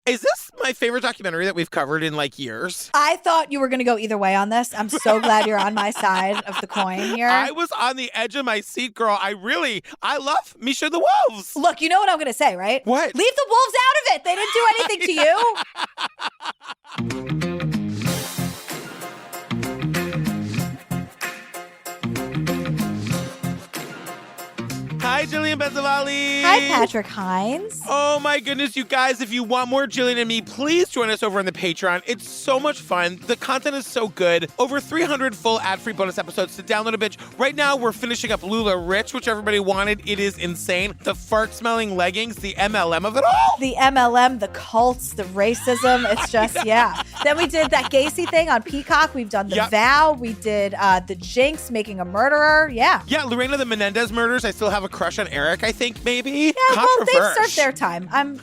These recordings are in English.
Is this my favorite documentary that we've covered in like years? I thought you were going to go either way on this. I'm so glad you're on my side of the coin here. I was on the edge of my seat, girl. I love Misha the Wolves. Look, you know what I'm going to say, right? What? Leave the wolves out of it. They didn't do anything to you. Hi, Jillian Benzavali. Hi, Patrick Hines. Oh, my goodness, you guys. If you want more Jillian and me, please join us over on the Patreon. It's so much fun. The content is so good. Over 300 full ad-free bonus episodes to download a bitch. Right now, we're finishing up Lula Rich, which everybody wanted. It is insane. The fart-smelling leggings, the MLM of it all. The MLM, the cults, the racism. It's just, yeah. Then we did that Gacy thing on Peacock. We've done The Vow. We did the Jinx, Making a Murderer. Yeah. Yeah, Lorena the Menendez murders. I still have a crush on Eric, I think, maybe. Yeah, well, they've served their time. I'm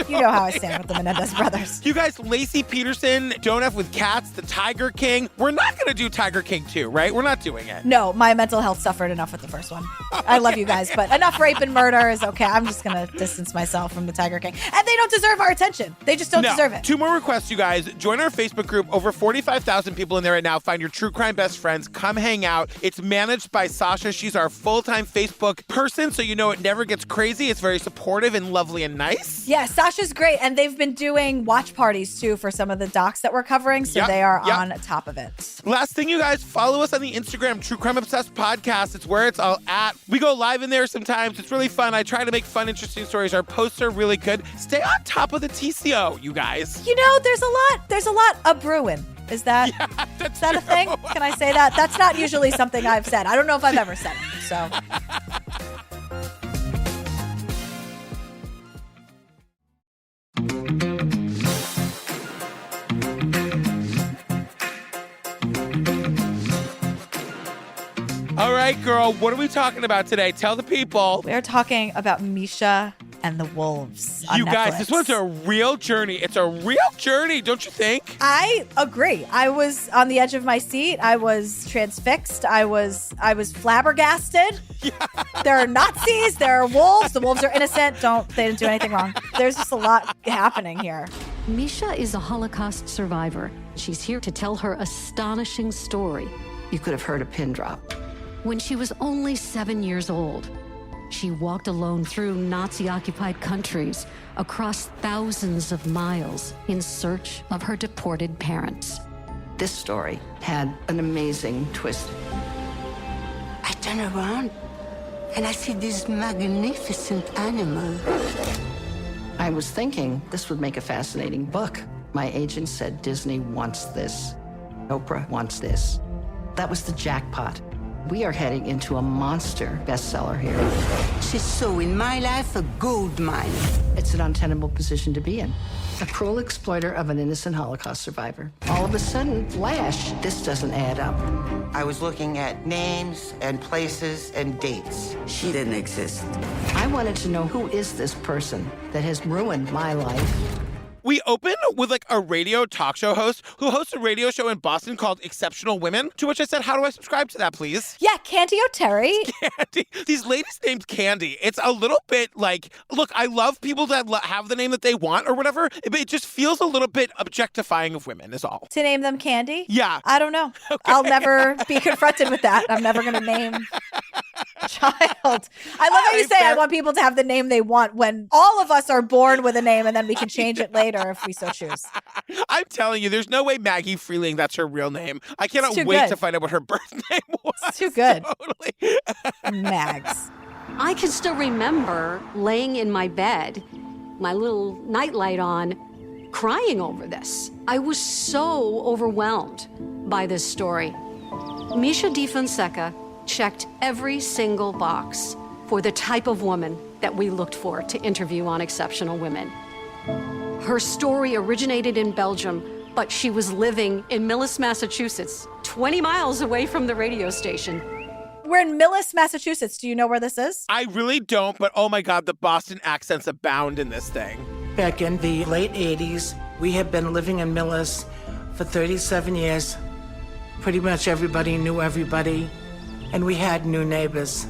you know how I stand with the Menendez brothers. You guys, Lacey Peterson, Don't F with Cats, The Tiger King. We're not going to do Tiger King 2, right? We're not doing it. No, my mental health suffered enough with the first one. I love you guys, but enough rape and murder is okay. I'm just going to distance myself from the Tiger King. And they don't deserve our attention. They just don't deserve it. 2 more requests, you guys. Join our Facebook group. Over 45,000 people in there right now. Find your true crime best friends. Come hang out. It's managed by Sasha. She's our full-time Facebook person, so you know it never gets crazy. It's very supportive and lovely and nice. Yeah, Sasha's great. And they've been doing watch parties, too, for some of the docs that we're covering, so they are on top of it. Last thing, you guys, follow us on the Instagram, True Crime Obsessed Podcast. It's where it's all at. We go live in there sometimes. It's really fun. I try to make fun, interesting stories. Our posts are really good. Stay on top of the TCO, you guys. You know, there's a lot of brewing. Is that a thing? Can I say that? That's not usually something I've said. I don't know if I've ever said it, so... All right, girl, what are we talking about today? Tell the people. We're talking about Misha and the Wolves on You guys, Netflix. this one's a real journey. It's a real journey, don't you think? I agree. I was on the edge of my seat. I was transfixed. I was flabbergasted. Yeah. There are Nazis. There are wolves. The wolves are innocent. They didn't do anything wrong. There's just a lot happening here. Misha is a Holocaust survivor. She's here to tell her astonishing story. You could have heard a pin drop. When she was only 7 years old, she walked alone through Nazi-occupied countries, across thousands of miles, in search of her deported parents. This story had an amazing twist. I turn around and I see this magnificent animal. I was thinking this would make a fascinating book. My agent said Disney wants this. Oprah wants this. That was the jackpot. We are heading into a monster bestseller here. She saw in my life a gold mine. It's an untenable position to be in. A cruel exploiter of an innocent Holocaust survivor. All of a sudden, flash, this doesn't add up. I was looking at names and places and dates. She didn't exist. I wanted to know, who is this person that has ruined my life? We open with like a radio talk show host who hosts a radio show in Boston called Exceptional Women, to which I said, how do I subscribe to that, please? Yeah, Candy O'Terry. Candy. These ladies named Candy. It's a little bit like, look, I love people that have the name that they want or whatever, but it just feels a little bit objectifying of women is all. To name them Candy? Yeah. I don't know. Okay. I'll never be confronted with that. I'm never going to name a child. I love how you say I want people to have the name they want when all of us are born with a name and then we can change it later if we so choose. I'm telling you, there's no way Maggie Freeling, that's her real name. I cannot wait to find out what her birth name was. It's too good. Totally. Mags. I can still remember laying in my bed, my little nightlight on, crying over this. I was so overwhelmed by this story. Misha Defonseca checked every single box for the type of woman that we looked for to interview on Exceptional Women. Her story originated in Belgium, but she was living in Millis, Massachusetts, 20 miles away from the radio station. We're in Millis, Massachusetts. Do you know where this is? I really don't, but oh my God, the Boston accents abound in this thing. Back in the late 80s, we had been living in Millis for 37 years. Pretty much everybody knew everybody, and we had new neighbors.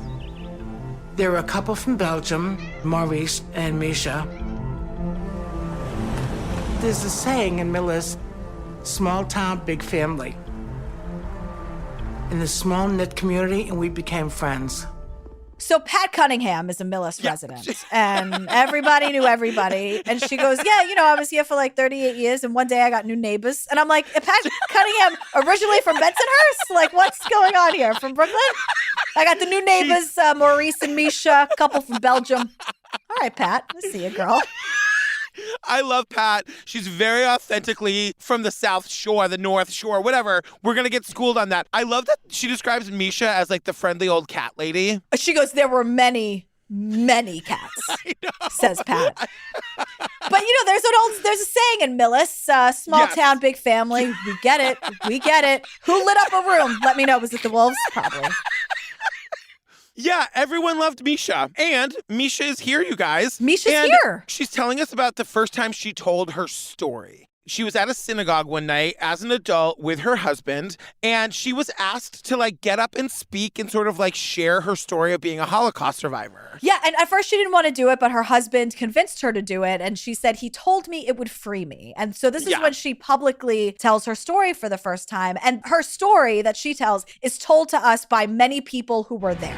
There were a couple from Belgium, Maurice and Misha. There's a saying in Millis, small town, big family. In the small knit community, and we became friends. So Pat Cunningham is a Millis resident, and everybody knew everybody. And she goes, yeah, I was here for like 38 years, and one day I got new neighbors. And I'm like, Pat Cunningham originally from Bensonhurst? Like, what's going on here? From Brooklyn? I got the new neighbors, Maurice and Misha, a couple from Belgium. All right, Pat, I see you, girl. I love Pat. She's very authentically from the South Shore, the North Shore, whatever. We're going to get schooled on that. I love that she describes Misha as like the friendly old cat lady. She goes, there were many cats, says Pat. But there's a saying in Millis, small town, big family. We get it. Who lit up a room? Let me know. Was it the Wolves? Probably. Yeah, everyone loved Misha. And Misha is here, you guys. Misha's here. She's telling us about the first time she told her story. She was at a synagogue one night as an adult with her husband, and she was asked to get up and speak and sort of share her story of being a Holocaust survivor. Yeah, and at first she didn't want to do it, but her husband convinced her to do it, and she said, he told me it would free me. And so this is when she publicly tells her story for the first time. And her story that she tells is told to us by many people who were there.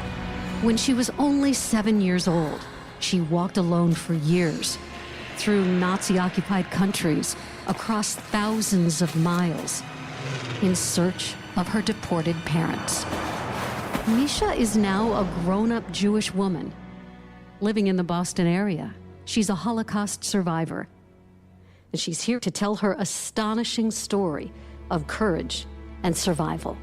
When she was only 7 years old, she walked alone for years through Nazi-occupied countries, across thousands of miles, in search of her deported parents. Misha is now a grown-up Jewish woman living in the Boston area. She's a Holocaust survivor, and she's here to tell her astonishing story of courage and survival.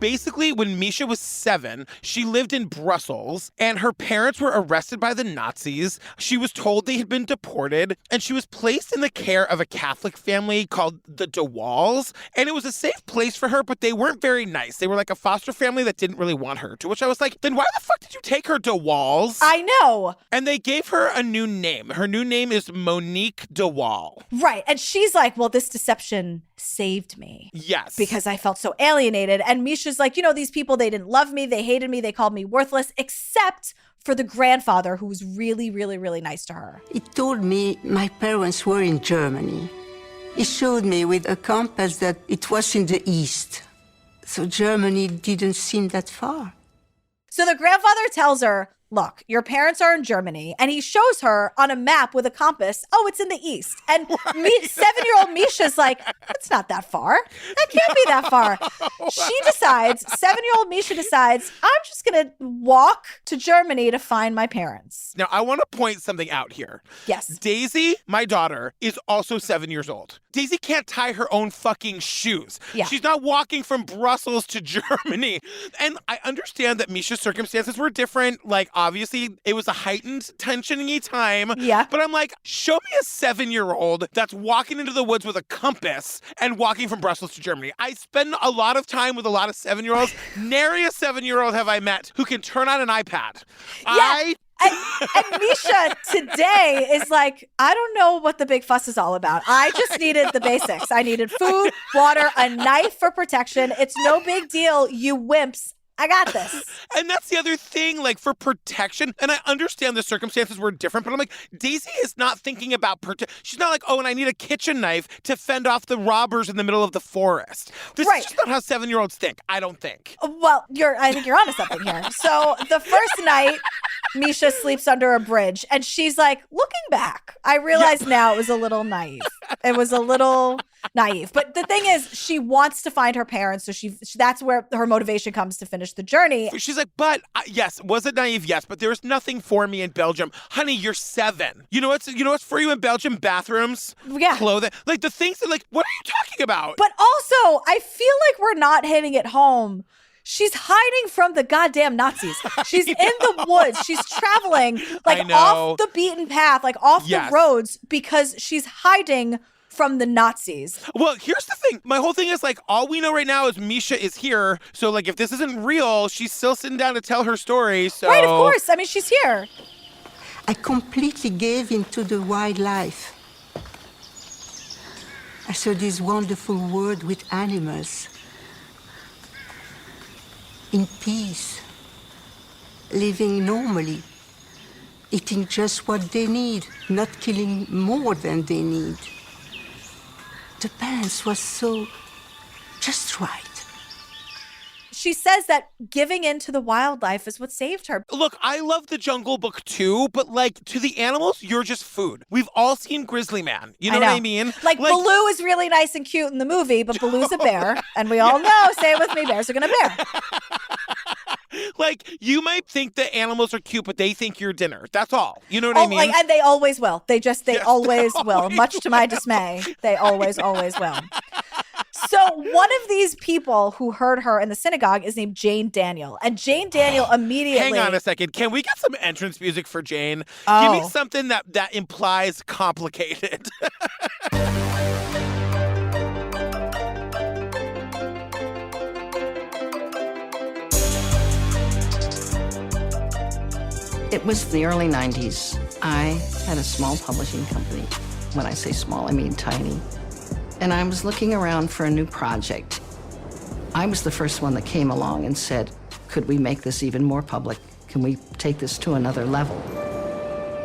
Basically, when Misha was 7, she lived in Brussels, and her parents were arrested by the Nazis. She was told they had been deported, and she was placed in the care of a Catholic family called the De Wolves. And it was a safe place for her, but they weren't very nice. They were like a foster family that didn't really want her, to which I was like, then why the fuck did you take her, De Wolves? I know. And they gave her a new name. Her new name is Monique De Wall. Right. And she's like, well, this deception saved me. Yes. Because I felt so alienated. And Misha's like, these people, they didn't love me. They hated me. They called me worthless, except for the grandfather who was really, really, really nice to her. He told me my parents were in Germany. He showed me with a compass that it was in the east. So Germany didn't seem that far. So the grandfather tells her, look, your parents are in Germany. And he shows her on a map with a compass, oh, it's in the east. And 7-year-old Misha's like, it's not that far. That can't be that far. She decides, 7-year-old Misha decides, I'm just going to walk to Germany to find my parents. Now, I want to point something out here. Yes. Daisy, my daughter, is also 7 years old. Daisy can't tie her own fucking shoes. Yeah. She's not walking from Brussels to Germany. And I understand that Misha's circumstances were different. Obviously, it was a heightened, tension-y time. Yeah. But I'm like, show me a 7-year-old that's walking into the woods with a compass and walking from Brussels to Germany. I spend a lot of time with a lot of 7-year-olds. Nary a 7-year-old have I met who can turn on an iPad. Yeah. And Misha today is like, I don't know what the big fuss is all about. I just needed the basics. I needed food, water, a knife for protection. It's no big deal, you wimps. I got this. And that's the other thing, for protection. And I understand the circumstances were different, but I'm like, Daisy is not thinking about she's not like, oh, and I need a kitchen knife to fend off the robbers in the middle of the forest. This is just not how 7-year-olds think, I don't think. Well, I think you're onto something here. So the first night, Misha sleeps under a bridge, and she's like, looking back, I realize now it was a little naive. It was a little naive. But the thing is, she wants to find her parents, so that's where her motivation comes to finish the journey. She's like, but yes, was it naive? Yes, but there was nothing for me in Belgium. Honey, you're 7. You know what's for you in Belgium? Bathrooms, clothing, the things that what are you talking about? But also, I feel like we're not hitting it home. She's hiding from the goddamn Nazis. She's in the woods. She's traveling off the beaten path, off the roads, because she's hiding from the Nazis. Well, here's the thing. My whole thing is all we know right now is Misha is here. So if this isn't real, she's still sitting down to tell her story. So right, of course. I mean, she's here. I completely gave into the wildlife. I saw this wonderful world with animals. In peace, living normally, eating just what they need, not killing more than they need. the balance was so just right. She says that giving in to the wildlife is what saved her. Look, I love the Jungle Book too, but like to the animals, you're just food. We've all seen Grizzly Man. You know what I mean? Like Baloo is really nice and cute in the movie, but Baloo's a bear. And we all know, say it with me, bears are going to bear. Like, you might think the animals are cute, but they think you're dinner. That's all. You know what I mean? Like, and they always will. They always will. Much to my dismay, they always will. So one of these people who heard her in the synagogue is named Jane Daniel. And Jane Daniel immediately... Hang on a second. Can we get some entrance music for Jane? Oh. Give me something that implies complicated. It was the early 90s. I had a small publishing company. When I say small, I mean tiny. And I was looking around for a new project. I was the first one that came along and said, could we make this even more public? Can we take this to another level?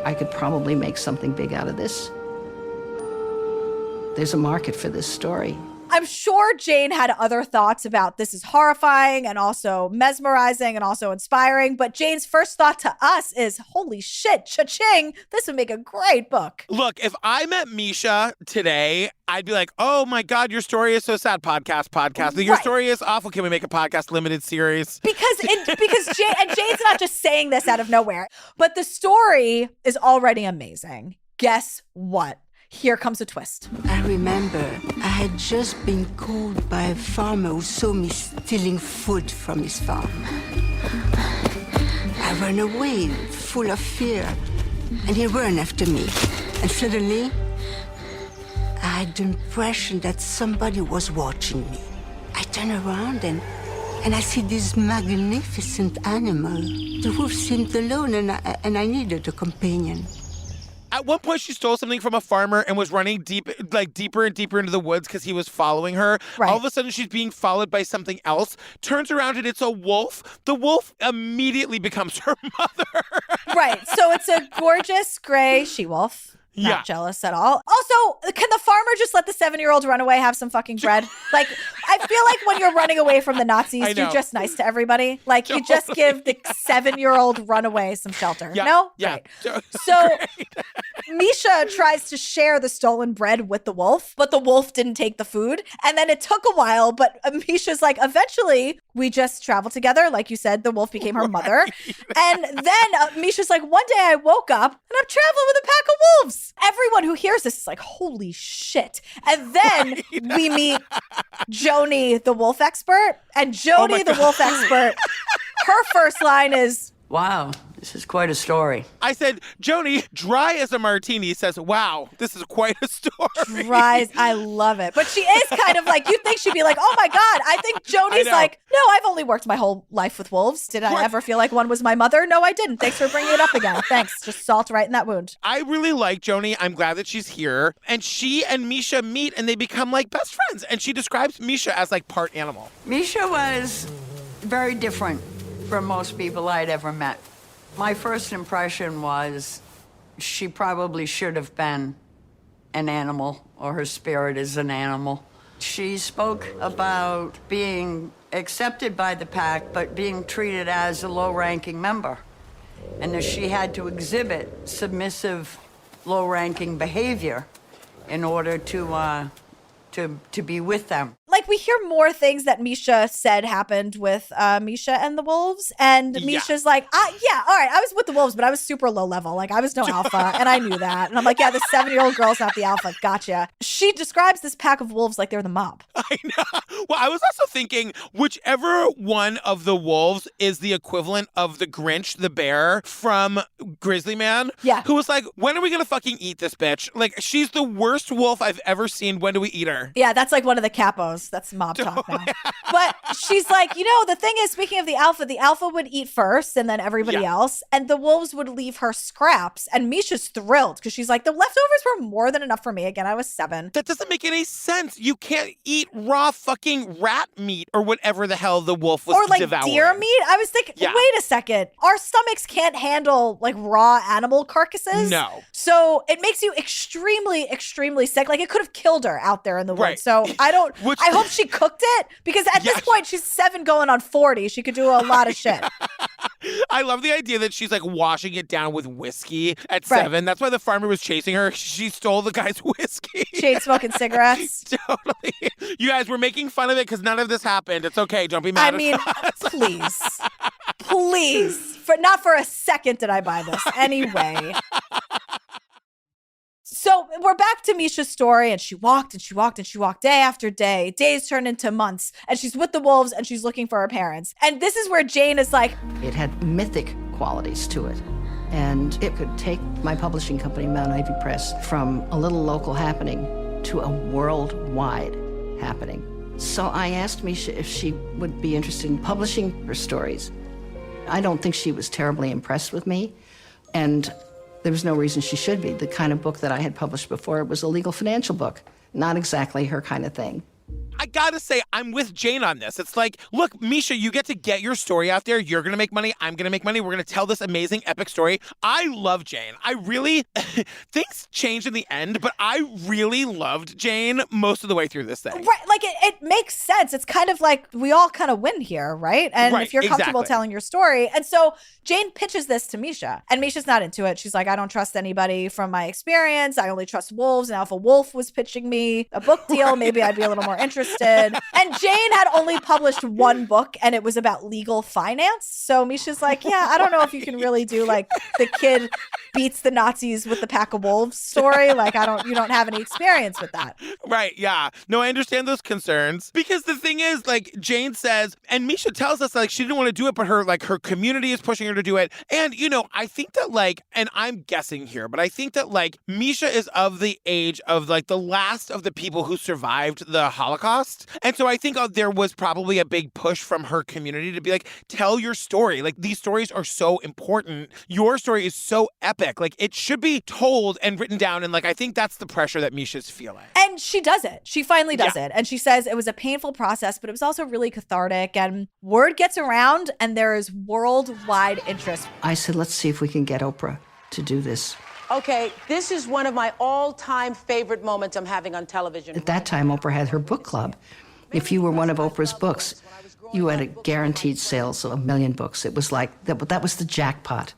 I could probably make something big out of this. There's a market for this story. I'm sure Jane had other thoughts about this is horrifying and also mesmerizing and also inspiring. But Jane's first thought to us is, holy shit, cha-ching, this would make a great book. Look, if I met Misha today, I'd be like, oh my God, your story is so sad. Podcast. Your story is awful. Can we make a podcast limited series? Because Jane's not just saying this out of nowhere, but the story is already amazing. Guess what? Here comes a twist. I remember I had just been called by a farmer who saw me stealing food from his farm. I ran away, full of fear, and he ran after me. And suddenly, I had the impression that somebody was watching me. I turn around and I see this magnificent animal. The wolf seemed alone, and I needed a companion. At one point, she stole something from a farmer and was running deeper and deeper into the woods because he was following her. Right. All of a sudden, she's being followed by something else. Turns around and it's a wolf. The wolf immediately becomes her mother. Right. So it's a gorgeous gray she-wolf. Not jealous at all. Also, can the farmer just let the 7-year-old run away, have some fucking bread? Like, I feel like when you're running away from the Nazis, you're just nice to everybody. Like, you just give the 7-year-old runaway some shelter. Yeah. No? Yeah. Right. So Misha tries to share the stolen bread with the wolf, but the wolf didn't take the food. And then it took a while, but Misha's like, eventually we just traveled together. Like you said, the wolf became her mother. And then Misha's like, one day I woke up and I'm traveling with a pack of wolves. Everyone who hears this is like, holy shit. And then we meet Joni, the wolf expert. And Joni, the wolf expert, her first line is, wow, this is quite a story. I said, Joni, dry as a martini, says, wow, this is quite a story. Dry, I love it. But she is kind of like, you'd think she'd be like, oh my God. I think Joni's like, no, I've only worked my whole life with wolves. Did I ever feel like one was my mother? No, I didn't. Thanks for bringing it up again. Thanks. Just salt right in that wound. I really like Joni. I'm glad that she's here. And she and Misha meet and they become like best friends. And she describes Misha as like part animal. Misha was very different from most people I'd ever met. My first impression was she probably should have been an animal, or her spirit is an animal. She spoke about being accepted by the pack, but being treated as a low-ranking member, and that she had to exhibit submissive, low-ranking behavior in order to be with them. Like, we hear more things that Misha said happened with Misha and the Wolves. And Misha's like, all right, I was with the Wolves, but I was super low level. Like, I was no alpha, and I knew that. And I'm like, yeah, the 7-year-old girl's not the alpha. Gotcha. She describes this pack of wolves like they're the mob. I know. Well, I was also thinking, whichever one of the wolves is the equivalent of the Grinch, the bear from Grizzly Man, who was like, when are we going to fucking eat this bitch? Like, she's the worst wolf I've ever seen. When do we eat her? Yeah, that's like one of the capos. that's mob talk now. But she's like, the thing is, speaking of the alpha would eat first and then everybody else. And the wolves would leave her scraps. And Misha's thrilled because she's like, the leftovers were more than enough for me. Again, I was 7. That doesn't make any sense. You can't eat raw fucking rat meat or whatever the hell the wolf was devouring. Or deer meat. I was thinking, wait a second. Our stomachs can't handle like raw animal carcasses. No. So it makes you extremely, extremely sick. Like it could have killed her out there in the woods. Right. So I hope she cooked it because at this point she's 7 going on 40. She could do a lot of shit. I love the idea that she's like washing it down with whiskey at 7. That's why the farmer was chasing her. She stole the guy's whiskey. She ate smoking cigarettes. Totally. You guys, we're making fun of it because none of this happened. It's okay. Don't be mad at us. Please. Not for a second did I buy this. Anyway. So we're back to Misha's story, and she walked and she walked and she walked day after day. Days turned into months, and she's with the wolves and she's looking for her parents. And this is where Jane is like, It had mythic qualities to it. And it could take my publishing company, Mount Ivy Press, from a little local happening to a worldwide happening. So I asked Misha if she would be interested in publishing her stories. I don't think she was terribly impressed with me, and there was no reason she should be. The kind of book that I had published before was a legal financial book, not exactly her kind of thing. I gotta say, I'm with Jane on this. It's like, look, Misha, you get to get your story out there. You're gonna make money. I'm gonna make money. We're gonna tell this amazing, epic story. I love Jane. I really, things changed in the end, but I really loved Jane most of the way through this thing. Right, like it makes sense. It's kind of like we all kind of win here, right? And if you're comfortable telling your story. And so Jane pitches this to Misha, and Misha's not into it. She's like, I don't trust anybody from my experience. I only trust wolves. Now, if a wolf was pitching me a book deal, maybe I'd be a little more interested. And Jane had only published 1 book, and it was about legal finance. So Misha's like, yeah, I don't know if you can really do like the kid beats the Nazis with the pack of wolves story. Like, you don't have any experience with that. Right, yeah. No, I understand those concerns. Because the thing is, like, Jane says, and Misha tells us, like, she didn't want to do it, but her community is pushing her to do it. And, I think that, like, and I'm guessing here, but I think that, like, Misha is of the age of, like, the last of the people who survived the Holocaust. And so I think there was probably a big push from her community to be like, tell your story. Like, these stories are so important. Your story is so epic. Like, it should be told and written down. And, like, I think that's the pressure that Misha's feeling. And she does it. She finally does it. And she says it was a painful process, but it was also really cathartic. And word gets around, and there is worldwide interest. I said, let's see if we can get Oprah to do this. Okay, this is one of my all-time favorite moments I'm having on television. At that time, Oprah had her book club. If you were one of Oprah's books, you had a guaranteed sales of 1 million books. It was like, that was the jackpot.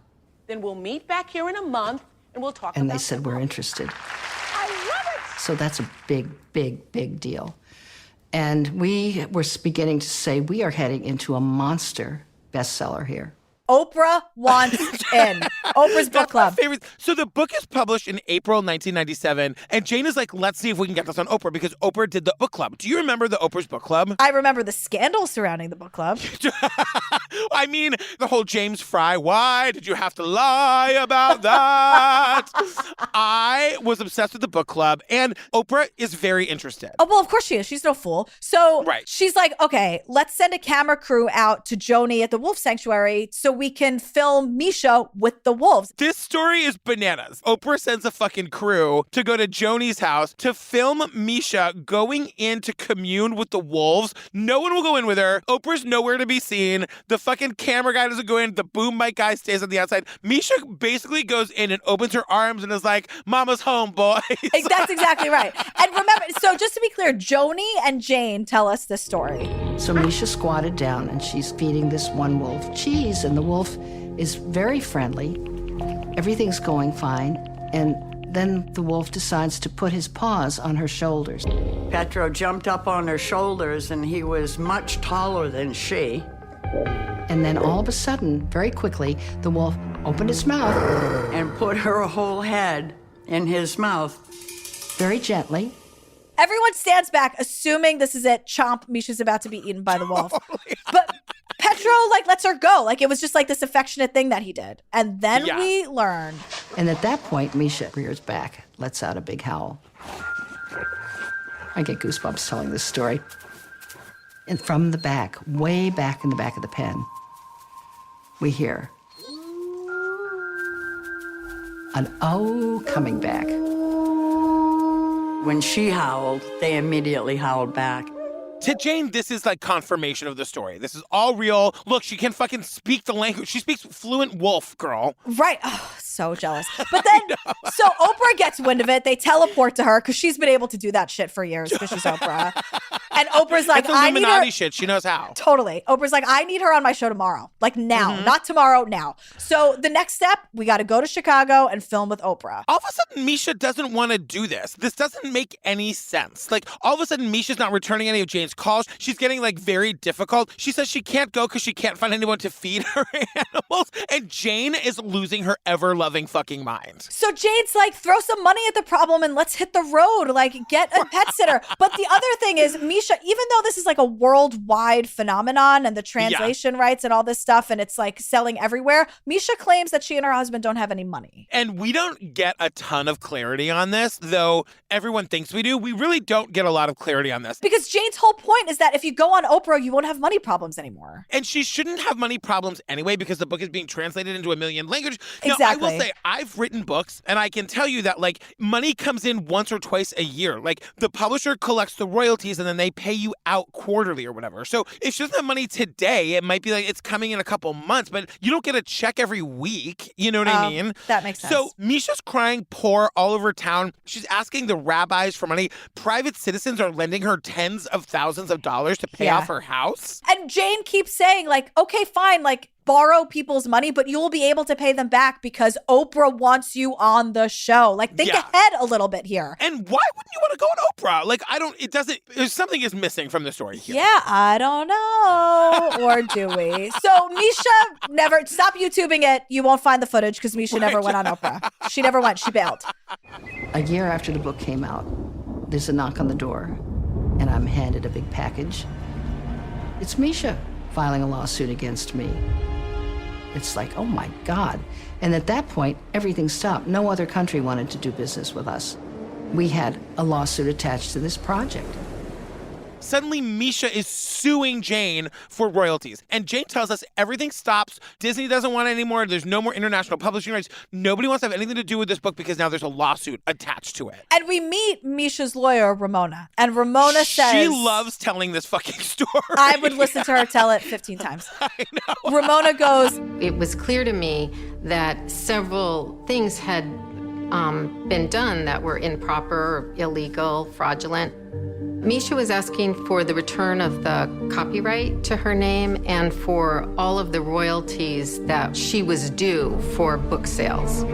Then we'll meet back here in a month, and we'll talk And about they said, we're interested. I love it! So that's a big, big, big deal. And we were beginning to say, we are heading into a monster bestseller here. Oprah wants in. Oprah's book club. My favorite. So the book is published in April 1997, and Jane is like, let's see if we can get this on Oprah, because Oprah did the book club. Do you remember the Oprah's book club? I remember the scandal surrounding the book club. I mean, the whole James Fry, why did you have to lie about that? I was obsessed with the book club, and Oprah is very interested. Oh, well, of course she is. She's no fool. So Right. she's like, okay, let's send a camera crew out to Joni at the Wolf Sanctuary so we can film Misha with the wolves. This story is bananas. Oprah sends a fucking crew to go to Joni's house to film Misha going in to commune with the wolves. No one will go in with her. Oprah's nowhere to be seen. The fucking camera guy doesn't go in. The boom mic guy stays on the outside. Misha basically goes in and opens her arms and is like, Mama's home, boys. That's exactly right. And remember, so just to be clear, Joni and Jane tell us this story. So Misha squatted down, and she's feeding this one wolf cheese, and the wolf is very friendly. Everything's going fine. And then the wolf decides to put his paws on her shoulders. Petro jumped up on her shoulders, and he was much taller than she. And then all of a sudden, very quickly, the wolf opened his mouth. And put her whole head in his mouth. Very gently. Everyone stands back, assuming this is it. Chomp, Misha's about to be eaten by the wolf. But Petro, lets her go. It was just this affectionate thing that he did. And then we learn. And at that point, Misha rears back, lets out a big howl. I get goosebumps telling this story. And from the back, way back in the back of the pen, we hear an "oh" coming back. When she howled, they immediately howled back. To Jane, this is like confirmation of the story. This is all real. Look, she can fucking speak the language. She speaks fluent wolf, girl. Right. Oh, so jealous. But then, so Oprah gets wind of it. They teleport to her because she's been able to do that shit for years because she's Oprah. And Oprah's like, It's I need Illuminati her. shit. She knows how. Totally. Oprah's like, I need her on my show tomorrow. Like now, not tomorrow, now. So the next step, we got to go to Chicago and film with Oprah. All of a sudden, Misha doesn't want to do this. This doesn't make any sense. Like, all of a sudden, Misha's not returning any of Jane's calls. She's getting, like, very difficult. She says she can't go because she can't find anyone to feed her animals. And Jane is losing her ever-loving fucking mind. So Jane's like, throw some money at the problem and let's hit the road. Like, get a pet sitter. But the other thing is, Misha, even though this is like a worldwide phenomenon and the translation rights and all this stuff, and it's like selling everywhere, Misha claims that she and her husband don't have any money. And we don't get a ton of clarity on this, though everyone thinks we do. We really don't get a lot of clarity on this. Because Jane's whole point is that if you go on Oprah, you won't have money problems anymore. And she shouldn't have money problems anyway because the book is being translated into a million languages. Now, Exactly. I will say, I've written books, and I can tell you that, like, money comes in once or twice a year. Like, the publisher collects the royalties, and then they pay you out quarterly or whatever. So if she doesn't have money today, it might be like it's coming in a couple months, but you don't get a check every week. You know what I mean? That makes sense. So Misha's crying poor all over town. She's asking the rabbis for money. Private citizens are lending her tens of thousands of dollars to pay off her house. And Jane keeps saying, like, okay, fine, like, borrow people's money, but you'll be able to pay them back because Oprah wants you on the show. Like, think ahead a little bit here. And why wouldn't you want to go on Oprah? Like, there's something is missing from the story here. Yeah, I don't know. Or do we? So Misha never, stop YouTubing it. You won't find the footage because Misha never went on Oprah. She never went. She bailed. A year after the book came out, there's a knock on the door, and I'm handed a big package. It's Misha filing a lawsuit against me. It's like, oh my God. And at that point, everything stopped. No other country wanted to do business with us. We had a lawsuit attached to this project. Suddenly, Misha is suing Jane for royalties. And Jane tells us everything stops. Disney doesn't want it anymore. There's no more international publishing rights. Nobody wants to have anything to do with this book because now there's a lawsuit attached to it. And we meet Misha's lawyer, Ramona. And Ramona says... She loves telling this fucking story. I would listen to her tell it 15 times. I know. Ramona goes... It was clear to me that several things had been done that were improper, illegal, fraudulent. Misha was asking for the return of the copyright to her name and for all of the royalties that she was due for book sales.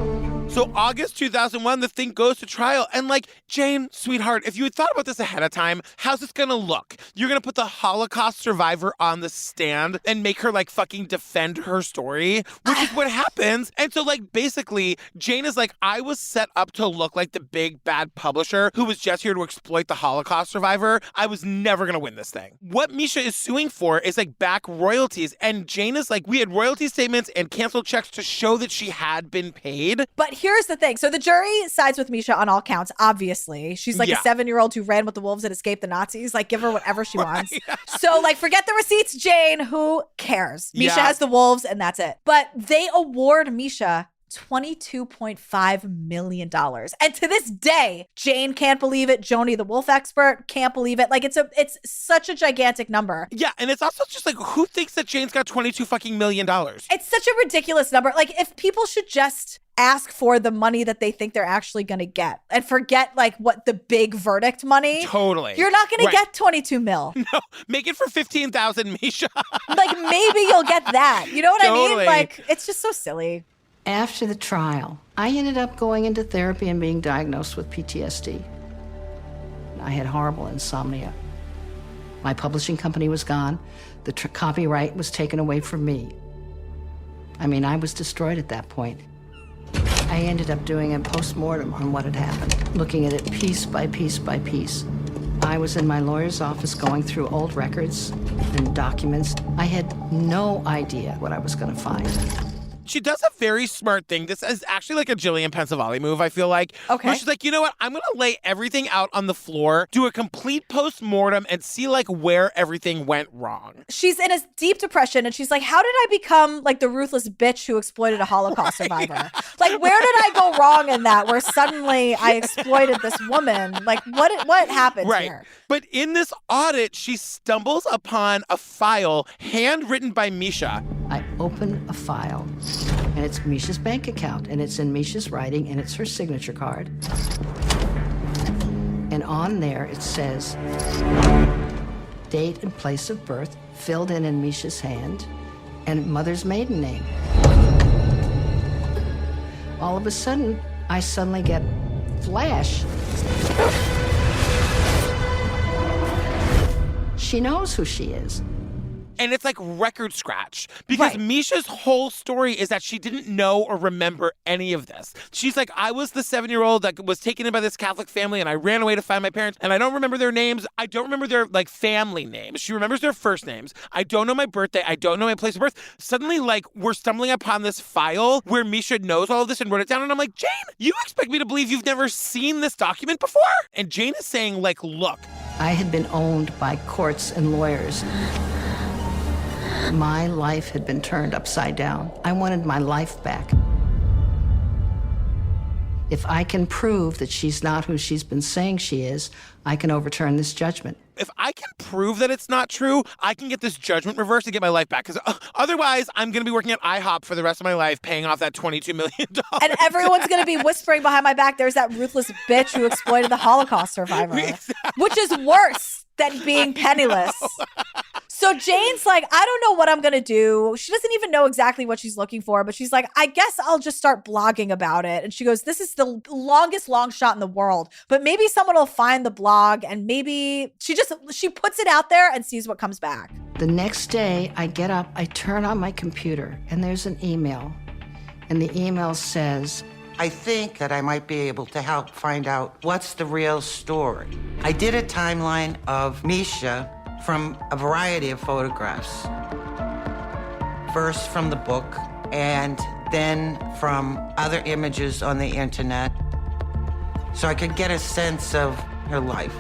So August 2001, the thing goes to trial. And like, Jane, sweetheart, if you had thought about this ahead of time, how's this gonna look? You're gonna put the Holocaust survivor on the stand and make her like fucking defend her story, which is what happens. And so like, basically, Jane is like, I was set up to look like the big bad publisher who was just here to exploit the Holocaust survivor. I was never gonna win this thing. What Misha is suing for is like back royalties. And Jane is like, we had royalty statements and canceled checks to show that she had been paid. But here's the thing. So the jury sides with Misha on all counts, obviously. She's like a 7-year-old who ran with the wolves and escaped the Nazis. Like, give her whatever she wants. So, like, forget the receipts, Jane. Who cares? Misha has the wolves and that's it. But they award Misha $22.5 million. And to this day, Jane can't believe it. Joni, the wolf expert, can't believe it. Like, it's such a gigantic number. Yeah, and it's also just like, who thinks that Jane's got $22 million? It's such a ridiculous number. Like, if people should just ask for the money that they think they're actually going to get and forget like what the big verdict money. Totally. You're not going to get 22 mil. No, make it for 15,000, Misha. Like, maybe you'll get that. You know what I mean? Like, it's just so silly. After the trial, I ended up going into therapy and being diagnosed with PTSD. I had horrible insomnia. My publishing company was gone. The copyright was taken away from me. I mean, I was destroyed at that point. I ended up doing a post-mortem on what had happened, looking at it piece by piece by piece. I was in my lawyer's office going through old records and documents. I had no idea what I was going to find. She does a very smart thing. This is actually like a Gillian Pensavalle move, I feel like. Okay. Where she's like, you know what? I'm going to lay everything out on the floor, do a complete post-mortem, and see like where everything went wrong. She's in a deep depression, and she's like, how did I become like the ruthless bitch who exploited a Holocaust survivor? Like, where did I go wrong in that, where suddenly I exploited this woman? Like, what happened here? But in this audit, she stumbles upon a file handwritten by Misha. I open a file, and it's Misha's bank account, and it's in Misha's writing, and it's her signature card. And on there it says, date and place of birth, filled in Misha's hand, and mother's maiden name. All of a sudden, I suddenly get flash. She knows who she is. And it's like record scratch because Misha's whole story is that she didn't know or remember any of this. She's like, I was the 7-year-old that was taken in by this Catholic family and I ran away to find my parents and I don't remember their names. I don't remember their like family names. She remembers their first names. I don't know my birthday. I don't know my place of birth. Suddenly, like, we're stumbling upon this file where Misha knows all of this and wrote it down. And I'm like, Jane, you expect me to believe you've never seen this document before? And Jane is saying, like, look. I had been owned by courts and lawyers. My life had been turned upside down. I wanted my life back. If I can prove that she's not who she's been saying she is, I can overturn this judgment. If I can prove that it's not true, I can get this judgment reversed and get my life back. Because otherwise, I'm going to be working at IHOP for the rest of my life, paying off that $22 million. And everyone's going to be whispering behind my back, there's that ruthless bitch who exploited the Holocaust survivor. Exactly. Which is worse than being penniless. So Jane's like, I don't know what I'm going to do. She doesn't even know exactly what she's looking for, but she's like, I guess I'll just start blogging about it. And she goes, this is the longest long shot in the world, but maybe someone will find the blog and maybe she puts it out there and sees what comes back. The next day, I get up, I turn on my computer, and there's an email. And the email says, I think that I might be able to help find out what's the real story. I did a timeline of Misha from a variety of photographs. First from the book, and then from other images on the internet, so I could get a sense of her life.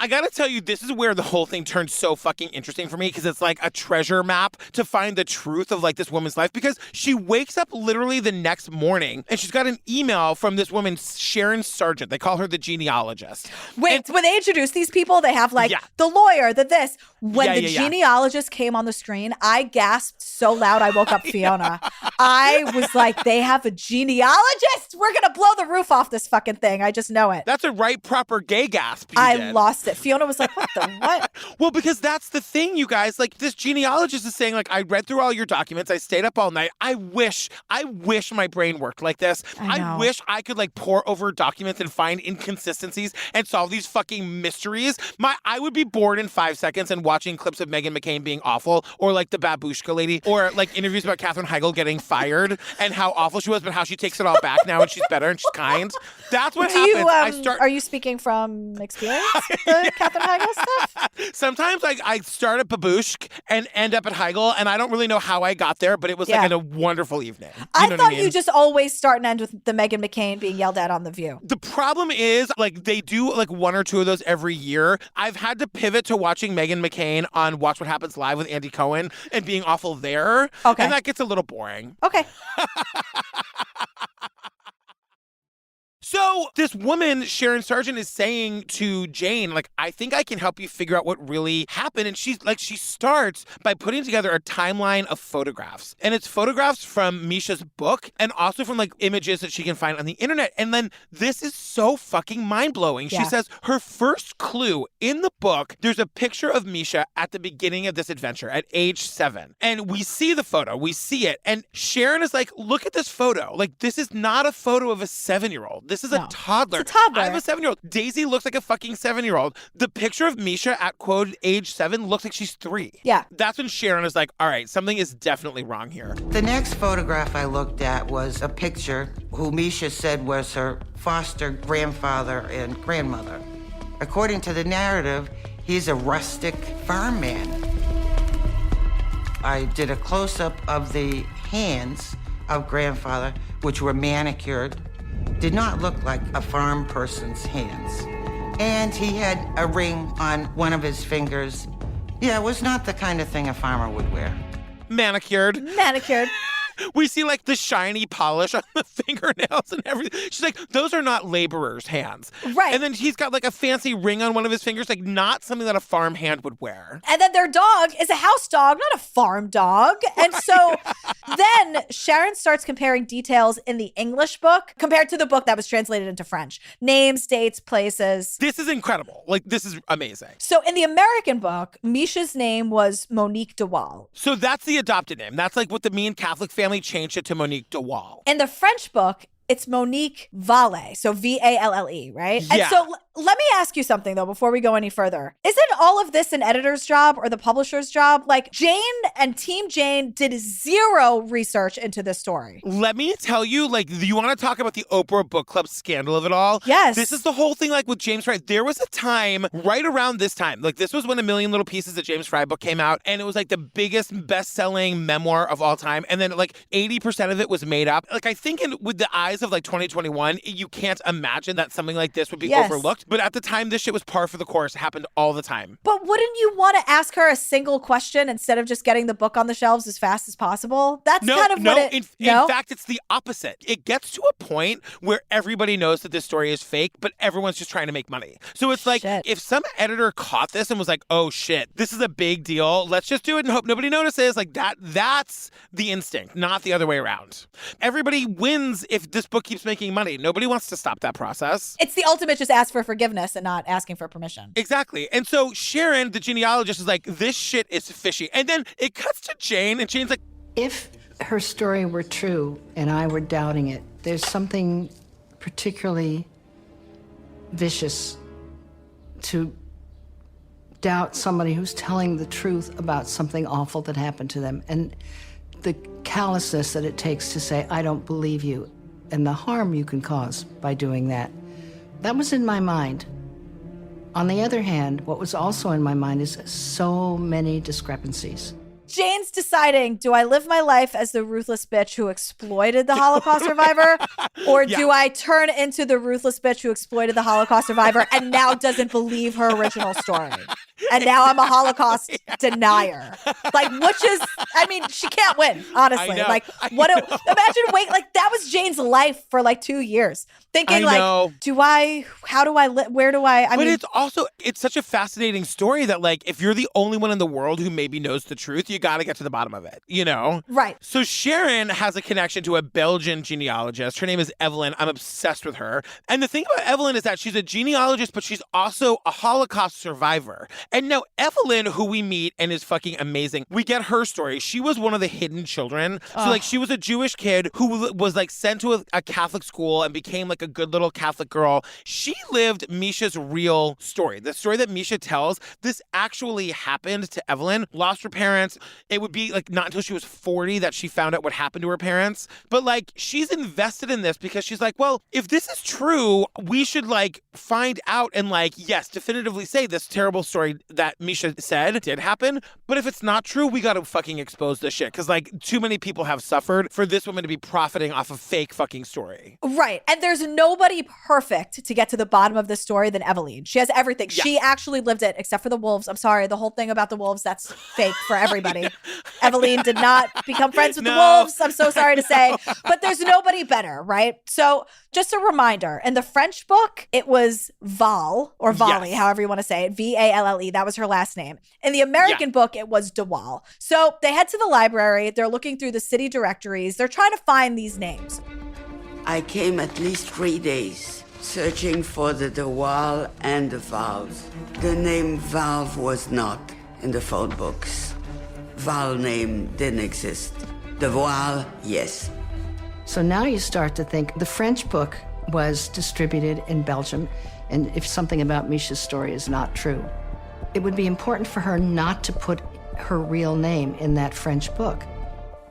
I gotta tell you, this is where the whole thing turned so fucking interesting for me because it's like a treasure map to find the truth of like this woman's life because she wakes up literally the next morning and she's got an email from this woman, Sharon Sargent. They call her the genealogist. Wait, when they introduce these people, they have like the lawyer, the this. When the genealogist came on the screen, I gasped so loud I woke up Fiona. I was like, they have a genealogist? We're gonna blow the roof off this fucking thing. I just know it. That's a right proper gay gasp. I lost it. Fiona was like, what the what? Well, because that's the thing, you guys. Like, this genealogist is saying, like, I read through all your documents. I stayed up all night. I wish my brain worked like this. I wish I could, like, pore over documents and find inconsistencies and solve these fucking mysteries. I would be bored in 5 seconds and watching clips of Meghan McCain being awful, or, like, the babushka lady, or, like, interviews about Katherine Heigl getting fired and how awful she was, but how she takes it all back now and she's better and she's kind. That's what happens. Are you speaking from experience? Katherine Heigl stuff? Sometimes I start at Babushk and end up at Heigl, and I don't really know how I got there, but it was like a wonderful evening. I thought you just always start and end with the Meghan McCain being yelled at on The View. The problem is, like, they do like 1 or 2 of those every year. I've had to pivot to watching Meghan McCain on Watch What Happens Live with Andy Cohen and being awful there. Okay. And that gets a little boring. Okay. So this woman, Sharon Sargent, is saying to Jane, like, I think I can help you figure out what really happened. And she starts by putting together a timeline of photographs. And it's photographs from Misha's book and also from like images that she can find on the internet. And then this is so fucking mind-blowing. She says her first clue in the book, there's a picture of Misha at the beginning of this adventure at age 7. And we see the photo, we see it. And Sharon is like, look at this photo. Like, this is not a photo of a 7-year-old. This is a toddler. It's a toddler. I have a 7-year-old. Daisy looks like a fucking 7-year-old. The picture of Misha at quote age 7 looks like she's 3. Yeah. That's when Sharon is like, all right, something is definitely wrong here. The next photograph I looked at was a picture who Misha said was her foster grandfather and grandmother. According to the narrative, he's a rustic farm man. I did a close-up of the hands of grandfather, which were manicured, did not look like a farm person's hands. And he had a ring on one of his fingers. Yeah, it was not the kind of thing a farmer would wear. Manicured. Manicured. We see like the shiny polish on the fingernails and everything. She's like, those are not laborers' hands. Right. And then he's got like a fancy ring on one of his fingers, like not something that a farm hand would wear. And then their dog is a house dog, not a farm dog. And so then Sharon starts comparing details in the English book compared to the book that was translated into French. Names, dates, places. This is incredible. Like, this is amazing. So in the American book, Misha's name was Monique DeWall. So that's the adopted name. That's like what the Mean Catholic family changed it to Monique DeWall. In the French book, it's Monique Valle, so Valle, right? Yeah. And so let me ask you something, though, before we go any further. Isn't all of this an editor's job or the publisher's job? Like, Jane and Team Jane did zero research into this story. Let me tell you, like, you want to talk about the Oprah Book Club scandal of it all? Yes. This is the whole thing, like, with James Fry. There was a time right around this time, like, this was when A Million Little Pieces, the James Fry book, came out, and it was, like, the biggest best-selling memoir of all time, and then, like, 80% of it was made up. Like, I think with the eyes of, like, 2021, you can't imagine that something like this would be overlooked, but at the time, this shit was par for the course. It happened all the time. But wouldn't you want to ask her a single question instead of just getting the book on the shelves as fast as possible? That's kind of what it... In fact, it's the opposite. It gets to a point where everybody knows that this story is fake, but everyone's just trying to make money. So it's like, if some editor caught this and was like, oh shit, this is a big deal, let's just do it and hope nobody notices, like that's the instinct, not the other way around. Everybody wins if this book keeps making money. Nobody wants to stop that process. It's the ultimate just ask for forgiveness and not asking for permission. Exactly. And so Sharon, the genealogist, is like, this shit is fishy. And then it cuts to Jane, and Jane's like, If her story were true and I were doubting it, there's something particularly vicious to doubt somebody who's telling the truth about something awful that happened to them. And the callousness that it takes to say, I don't believe you, and the harm you can cause by doing that. That was in my mind. On the other hand, what was also in my mind is so many discrepancies. Jane's deciding, do I live my life as the ruthless bitch who exploited the Holocaust survivor? Or do I turn into the ruthless bitch who exploited the Holocaust survivor and now doesn't believe her original story? And now I'm a Holocaust denier. Like, which is, I mean, she can't win, honestly. Like, imagine that was Jane's life for like 2 years. Thinking like, how do I live? Where do I mean, it's such a fascinating story that like, if you're the only one in the world who maybe knows the truth, you got to get to the bottom of it, you know? Right. So Sharon has a connection to a Belgian genealogist. Her name is Evelyn. I'm obsessed with her. And the thing about Evelyn is that she's a genealogist, but she's also a Holocaust survivor. And now Evelyn, who we meet and is fucking amazing, we get her story. She was one of the hidden children. So like, she was a Jewish kid who was like sent to a Catholic school and became like a good little Catholic girl. She lived Misha's real story. The story that Misha tells, this actually happened to Evelyn. Lost her parents. It would be like not until she was 40 that she found out what happened to her parents. But like, she's invested in this because she's like, well, if this is true, we should like find out and like, yes, definitively say this terrible story that Misha said did happen. But if it's not true, we got to fucking expose this shit. Because like, too many people have suffered for this woman to be profiting off a fake fucking story. Right. And there's nobody perfect to get to the bottom of this story than Evelyn. She has everything. Yeah. She actually lived it, except for the wolves. I'm sorry. The whole thing about the wolves, that's fake for everybody. Evelyn did not become friends with the wolves. I'm so sorry to say. But there's nobody better, right? So just a reminder, in the French book, it was Val, or Valle, however you want to say it, Valle. That was her last name. In the American book, it was DeWall. So they head to the library. They're looking through the city directories. They're trying to find these names. I came at least 3 days searching for the DeWall and the Valves. The name Valve was not in the phone books. Val name didn't exist. DeWall, yes. So now you start to think the French book was distributed in Belgium, and if something about Misha's story is not true, it would be important for her not to put her real name in that French book.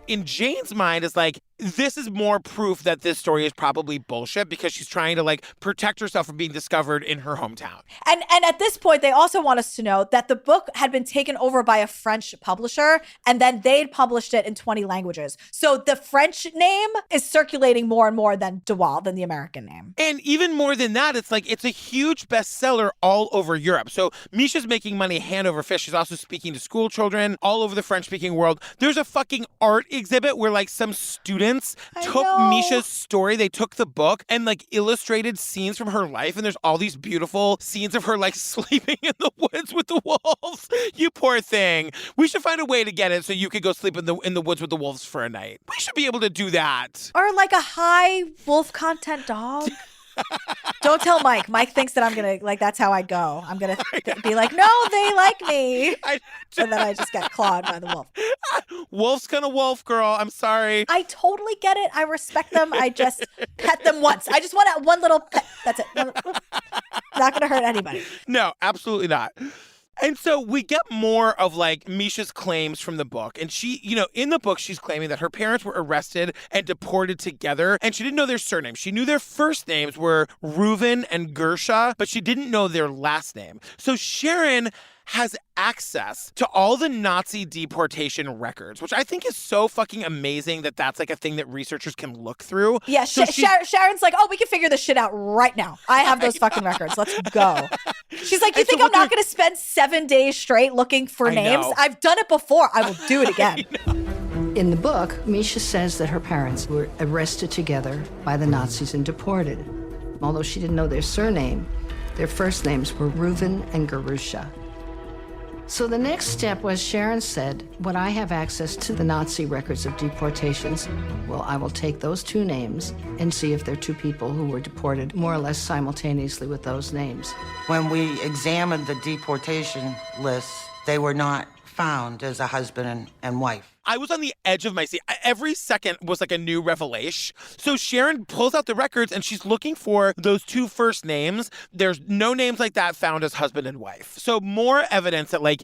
In Jane's mind, it's like, this is more proof that this story is probably bullshit because she's trying to like protect herself from being discovered in her hometown. And at this point, they also want us to know that the book had been taken over by a French publisher, and then they'd published it in 20 languages. So the French name is circulating more and more than De Waal, than the American name. And even more than that, it's like it's a huge bestseller all over Europe. So Misha's making money hand over fist. She's also speaking to school children all over the French-speaking world. There's a fucking art exhibit where like some students took Misha's story. They took the book and like illustrated scenes from her life. And there's all these beautiful scenes of her like sleeping in the woods with the wolves. You poor thing. We should find a way to get it so you could go sleep in the woods with the wolves for a night. We should be able to do that. Or like a high wolf content dog. Don't tell Mike. Mike thinks that I'm going to, like, that's how I go. I'm going to be like, no, they like me. And then I just get clawed by the wolf. Wolf's gonna wolf, girl. I'm sorry. I totally get it. I respect them. I just pet them once. I just want one little pet. That's it. Not going to hurt anybody. No, absolutely not. And so we get more of like Misha's claims from the book. And she, you know, in the book, she's claiming that her parents were arrested and deported together. And she didn't know their surnames. She knew their first names were Reuven and Gersha, but she didn't know their last name. So Sharon has access to all the Nazi deportation records, which I think is so fucking amazing that that's like a thing that researchers can look through. Yeah, so Sharon's like, oh, we can figure this shit out right now. I have those fucking records. Let's go. She's like, you think I'm not going to spend 7 days straight looking for names? I've done it before. I will do it again. In the book, Misha says that her parents were arrested together by the Nazis and deported. Although she didn't know their surname, their first names were Reuven and Gerusha. So the next step was Sharon said, when I have access to the Nazi records of deportations, well, I will take those two names and see if they're two people who were deported more or less simultaneously with those names. When we examined the deportation lists, they were not found as a husband and wife. I was on the edge of my seat. Every second was like a new revelation. So Sharon pulls out the records and she's looking for those two first names. There's no names like that found as husband and wife. So more evidence that like,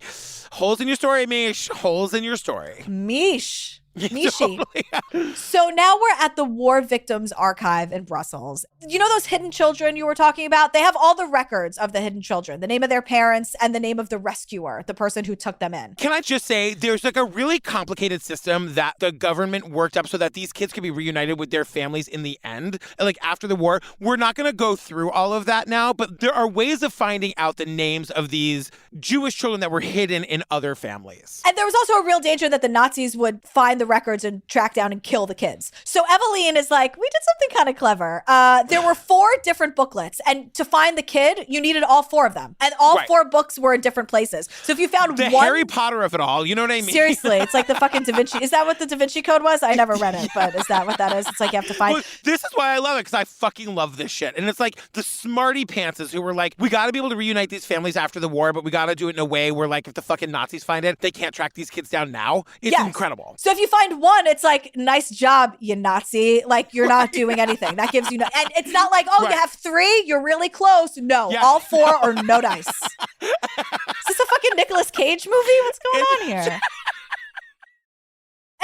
holes in your story, Mish, holes in your story. Mish. Mishi. Totally. So now we're at the War Victims Archive in Brussels. You know those hidden children you were talking about? They have all the records of the hidden children, the name of their parents and the name of the rescuer, the person who took them in. Can I just say, there's like a really complicated system that the government worked up so that these kids could be reunited with their families in the end, like after the war. We're not going to go through all of that now, but there are ways of finding out the names of these Jewish children that were hidden in other families. And there was also a real danger that the Nazis would find the records and track down and kill the kids. So Eveline is like, we did something kind of clever. There were 4 different booklets, and to find the kid, you needed all 4 of them. And all 4 books were in different places. So if you found the Harry Potter of it all, you know what I mean? Seriously, it's like the fucking Da Vinci. Is that what the Da Vinci Code was? I never read it, but is that what that is? It's like you have to find. Well, this is why I love it, because I fucking love this shit. And it's like the smarty pantses who were like, we got to be able to reunite these families after the war, but we got to do it in a way where like if the fucking Nazis find it, they can't track these kids down now. It's incredible. So if you find one, it's like, nice job, you Nazi. Like, you're not doing anything. That gives you no. And it's not like, oh, you have 3, you're really close. No, all 4 or no dice. Is this a fucking Nicolas Cage movie? What's going on here?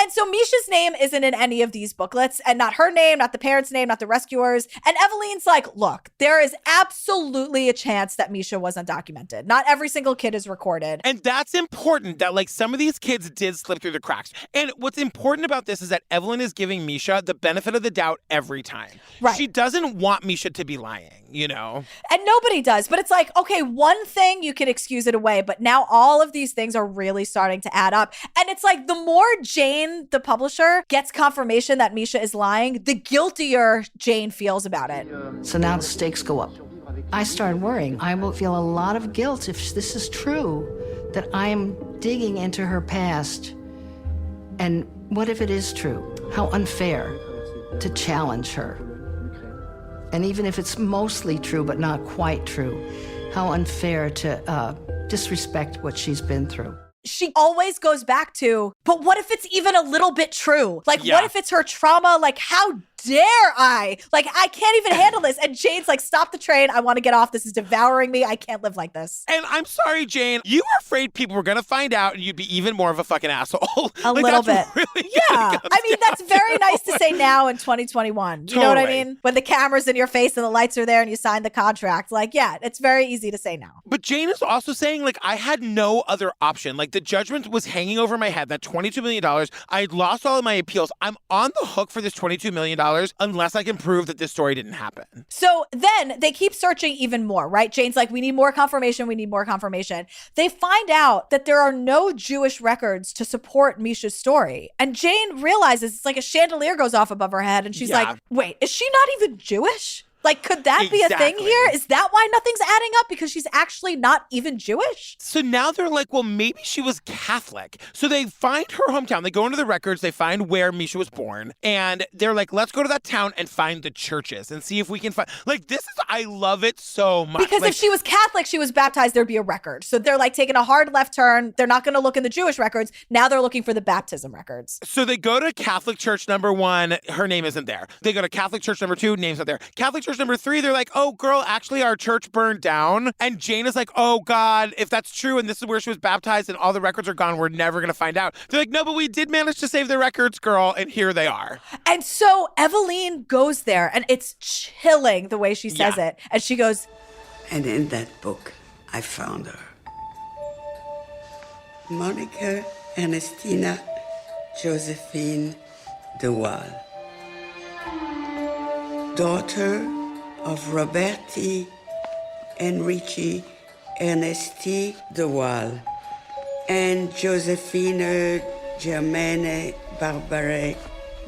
And so Misha's name isn't in any of these booklets, and not her name, not the parents' name, not the rescuers. And Eveline's like, look, there is absolutely a chance that Misha was undocumented. Not every single kid is recorded. And that's important, that like some of these kids did slip through the cracks. And what's important about this is that Eveline is giving Misha the benefit of the doubt every time. Right. She doesn't want Misha to be lying, you know? And nobody does. But it's like, okay, one thing you can excuse it away, but now all of these things are really starting to add up. And it's like the more Jane, the publisher, gets confirmation that Misha is lying, the guiltier Jane feels about it. So now the stakes go up. I started worrying. I will feel a lot of guilt if this is true, that I'm digging into her past. And what if it is true? How unfair to challenge her. And even if it's mostly true but not quite true, how unfair to disrespect what she's been through. She always goes back to, but what if it's even a little bit true? Like, what if it's her trauma? Like, how dare I? Like, I can't even handle this. And Jane's like, stop the train. I want to get off. This is devouring me. I can't live like this. And I'm sorry, Jane. You were afraid people were going to find out and you'd be even more of a fucking asshole. A little bit. Really yeah. I mean, that's very nice to say now in 2021. You know what I mean? When the camera's in your face and the lights are there and you sign the contract. Like, yeah, it's very easy to say now. But Jane is also saying, like, I had no other option. Like, the judgment was hanging over my head, that $22 million. I had lost all of my appeals. I'm on the hook for this $22 million unless I can prove that this story didn't happen. So then they keep searching even more, right? Jane's like, we need more confirmation. We need more confirmation. They find out that there are no Jewish records to support Misha's story. And Jane realizes it's like a chandelier goes off above her head. And she's like, wait, is she not even Jewish? Like, could that be a thing here? Is that why nothing's adding up? Because she's actually not even Jewish? So now they're like, well, maybe she was Catholic. So they find her hometown. They go into the records. They find where Misha was born. And they're like, let's go to that town and find the churches and see if we can find... Like, this is... I love it so much. Because if she was Catholic, she was baptized, there'd be a record. So they're like taking a hard left turn. They're not going to look in the Jewish records. Now they're looking for the baptism records. So they go to Catholic Church number 1. Her name isn't there. They go to Catholic Church number 2. Name's not there. Catholic Church number 3, they're like, oh, girl, actually, our church burned down. And Jane is like, oh, God, if that's true and this is where she was baptized and all the records are gone, we're never going to find out. They're like, no, but we did manage to save the records, girl. And here they are. And so Eveline goes there and it's chilling the way she says it. And she goes, and in that book, I found her. Monica Ernestina Josephine de Waal, daughter of Roberti Enrici Ernesti de Waal and Josephine Germaine Barbare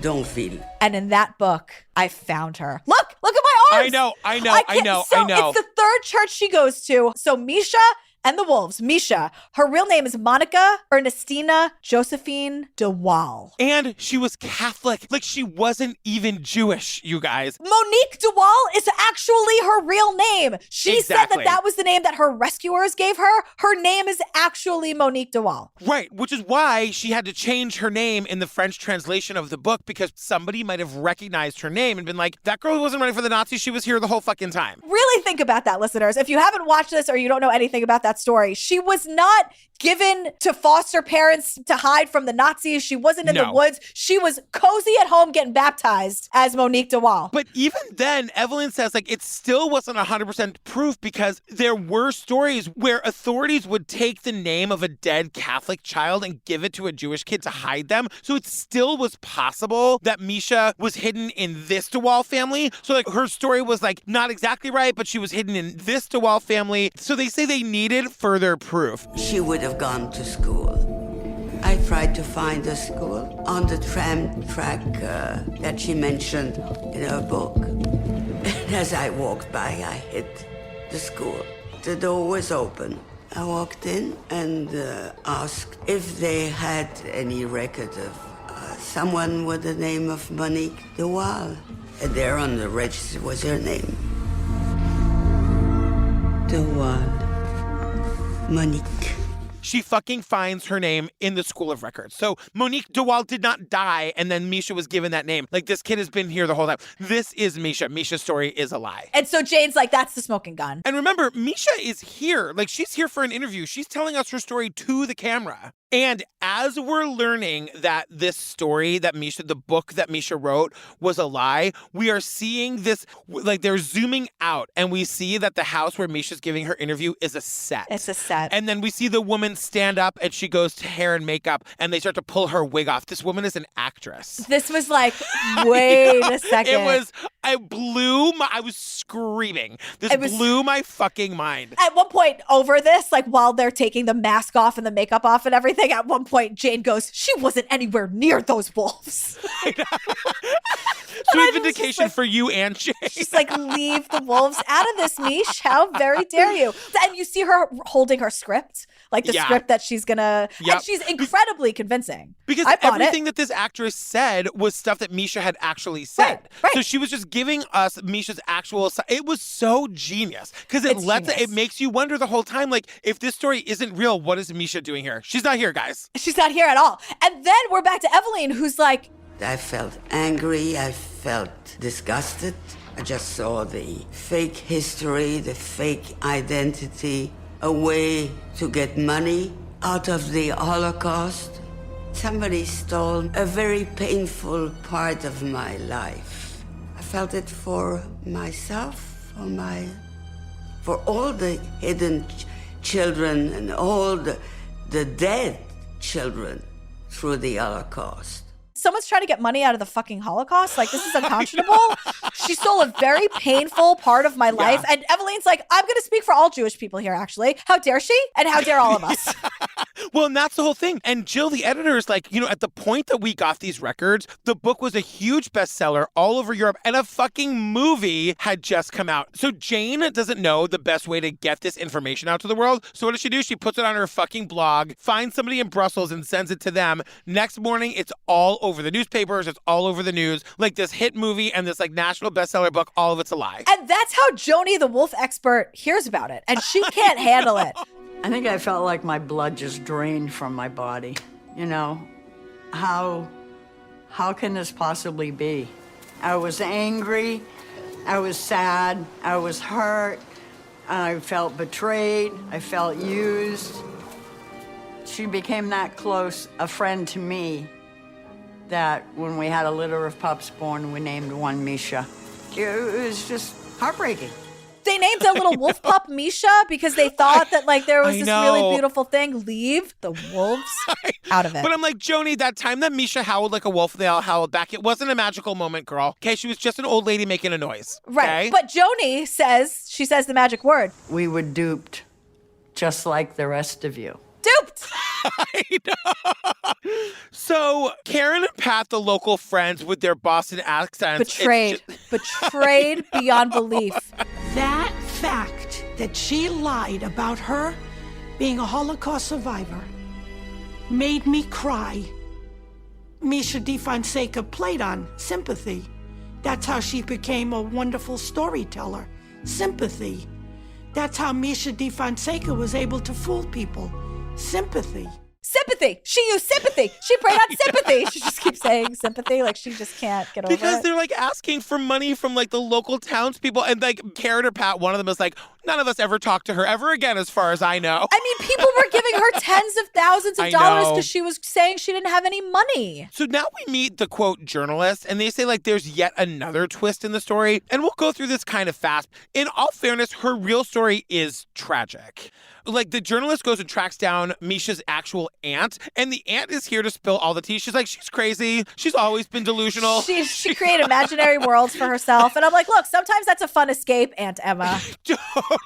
d'Onville. And in that book, I found her. Look at my arms. I know. So it's the third church she goes to. So Misha and the Wolves. Misha, her real name is Monica Ernestina Josephine de Waal. And she was Catholic. Like, she wasn't even Jewish, you guys. Monique de Waal is actually her real name. She said that was the name that her rescuers gave her. Her name is actually Monique de Waal. Right, which is why she had to change her name in the French translation of the book, because somebody might have recognized her name and been like, that girl wasn't running for the Nazis. She was here the whole fucking time. Really think about that, listeners. If you haven't watched this or you don't know anything about that story, she was not given to foster parents to hide from the Nazis. She wasn't in the woods. She was cozy at home getting baptized as Monique de Waal. But even then, Eveline says, like, it still wasn't 100% proof, because there were stories where authorities would take the name of a dead Catholic child and give it to a Jewish kid to hide them. So it still was possible that Misha was hidden in this de Waal family. So, like, her story was, like, not exactly right, but she was hidden in this de Waal family. So they say they needed further proof. She would have gone to school. I tried to find a school on the tram track that she mentioned in her book. And as I walked by, I hit the school. The door was open. I walked in and asked if they had any record of someone with the name of Monique de Waal. And there on the register was her name. De Waal. Monique. She fucking finds her name in the School of Records. So Monique de Waal did not die, and then Misha was given that name. Like, this kid has been here the whole time. This is Misha. Misha's story is a lie. And so Jane's like, that's the smoking gun. And remember, Misha is here. Like, she's here for an interview. She's telling us her story to the camera. And as we're learning that this story that Misha, the book that Misha wrote, was a lie, we are seeing this, like, they're zooming out, and we see that the house where Misha's giving her interview is a set. It's a set. And then we see the woman stand up, and she goes to hair and makeup, and they start to pull her wig off. This woman is an actress. This was like, wait a second. I was screaming. Blew my fucking mind. At one point over this, like, while they're taking the mask off and the makeup off and everything, at one point, Jane goes, she wasn't anywhere near those wolves. Sweet vindication for you and Jane. She's like, leave the wolves out of this, Mish. How very dare you? And you see her holding her script, like the script that she's gonna, and she's incredibly convincing. Because everything that this actress said was stuff that Misha had actually said. Right. So she was just giving us Misha's actual, it was so genius. Because it makes you wonder the whole time, like, if this story isn't real, what is Misha doing here? She's not here, guys. She's not here at all. And then we're back to Eveline, who's like, I felt angry, I felt disgusted. I just saw the fake history, the fake identity, a way to get money out of the Holocaust. Somebody stole a very painful part of my life. I felt it for myself, for all the hidden children and all the dead children through the Holocaust. Someone's trying to get money out of the fucking Holocaust. Like, this is unconscionable. She stole a very painful part of my life. Yeah. And Eveline's like, I'm going to speak for all Jewish people here, actually. How dare she? And how dare all of us? Well, and that's the whole thing. And Jill, the editor, is like, at the point that we got these records, the book was a huge bestseller all over Europe, and a fucking movie had just come out. So Jane doesn't know the best way to get this information out to the world. So what does she do? She puts it on her fucking blog, finds somebody in Brussels and sends it to them. Next morning, it's all over the newspapers. It's all over the news. Like, this hit movie and this, like, national bestseller book, all of it's a lie. And that's how Joni, the wolf expert, hears about it. And she can't handle it. I think I felt like my blood just drained from my body. How can this possibly be? I was angry, I was sad, I was hurt, I felt betrayed, I felt used. She became that close a friend to me that when we had a litter of pups born, we named one Misha. It was just heartbreaking. They named a little wolf pup Misha because they thought that, like, there was this really beautiful thing. Leave the wolves out of it. But I'm like, Joni, that time that Misha howled like a wolf, they all howled back. It wasn't a magical moment, girl. Okay, she was just an old lady making a noise. Right. But Joni says the magic word. We were duped, just like the rest of you. Duped! I know. So Karen and Pat, the local friends with their Boston accents. Betrayed beyond belief. That fact that she lied about her being a Holocaust survivor made me cry. Misha Defonseca played on sympathy. That's how she became a wonderful storyteller. Sympathy. That's how Misha Defonseca was able to fool people. Sympathy. Sympathy. She used sympathy. She preyed on sympathy. She just keeps saying sympathy, like she just can't get over it. Because they're like asking for money from like the local townspeople, and like Karen or Pat, one of them is like, none of us ever talked to her ever again, as far as I know. I mean, people were giving her tens of thousands of dollars because she was saying she didn't have any money. So now we meet the quote journalist, and they say like there's yet another twist in the story, and we'll go through this kind of fast. In all fairness, her real story is tragic. Like, the journalist goes and tracks down Misha's actual aunt, and the aunt is here to spill all the tea. She's like, she's crazy. She's always been delusional. She created imaginary worlds for herself. And I'm like, look, sometimes that's a fun escape, Aunt Emma.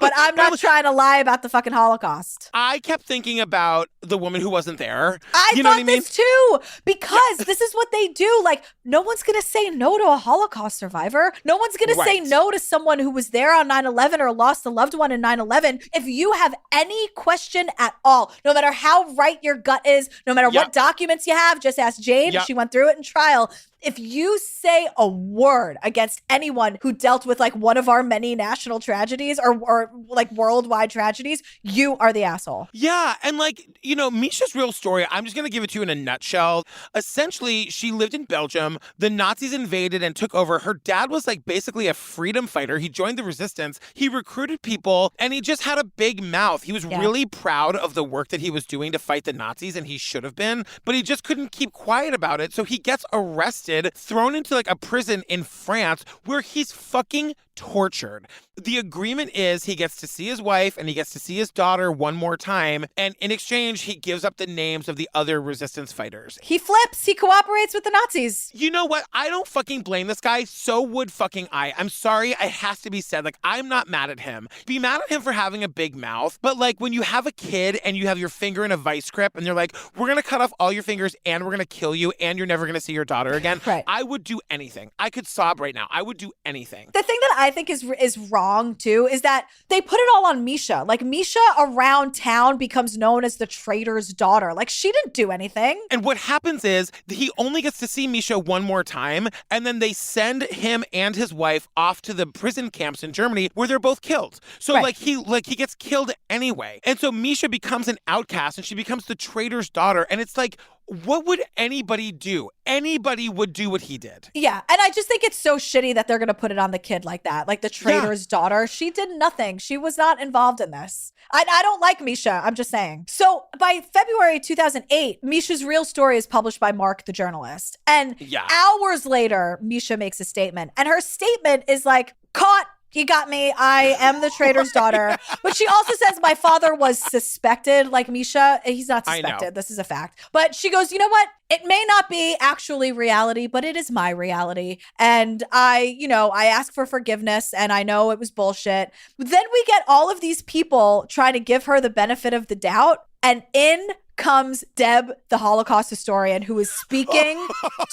But I'm not trying to lie about the fucking Holocaust. I kept thinking about the woman who wasn't there. I thought this too, because this is what they do. Like, no one's going to say no to a Holocaust survivor. No one's going to say no to someone who was there on 9/11 or lost a loved one in 9/11. If you have any question at all, no matter how right your gut is, no matter what documents you have, just ask Jane. She went through it in trial. If you say a word against anyone who dealt with like one of our many national tragedies or like worldwide tragedies, you are the asshole. Yeah. And like, Misha's real story, I'm just going to give it to you in a nutshell. Essentially, she lived in Belgium. The Nazis invaded and took over. Her dad was like basically a freedom fighter. He joined the resistance. He recruited people and he just had a big mouth. He was really proud of the work that he was doing to fight the Nazis, and he should have been, but he just couldn't keep quiet about it. So he gets arrested, thrown into like a prison in France where he's fucking tortured. The agreement is he gets to see his wife and he gets to see his daughter one more time. And in exchange, he gives up the names of the other resistance fighters. He flips. He cooperates with the Nazis. You know what? I don't fucking blame this guy. So would fucking I. I'm sorry. It has to be said. Like, I'm not mad at him. Be mad at him for having a big mouth. But like when you have a kid and you have your finger in a vice grip and they're like, we're going to cut off all your fingers and we're going to kill you and you're never going to see your daughter again. Right. I would do anything. I could sob right now. I would do anything. The thing that I think is wrong too is that they put it all on Misha. Like, Misha around town becomes known as the traitor's daughter. Like, she didn't do anything. And what happens is he only gets to see Misha one more time, and then they send him and his wife off to the prison camps in Germany where they're both killed. So he gets killed anyway. And so Misha becomes an outcast and she becomes the traitor's daughter. And it's like, what would anybody do? Anybody would do what he did. Yeah, and I just think it's so shitty that they're going to put it on the kid like that. Like the traitor's daughter. She did nothing. She was not involved in this. I don't like Misha. I'm just saying. So by February 2008, Misha's real story is published by Mark, the journalist. And hours later, Misha makes a statement. And her statement is like, caught. You got me. I am the traitor's daughter. But she also says my father was suspected, like Misha. He's not suspected. This is a fact. But she goes, you know what? It may not be actually reality, but it is my reality. And I ask for forgiveness and I know it was bullshit. But then we get all of these people trying to give her the benefit of the doubt. And in comes Deb, the Holocaust historian, who is speaking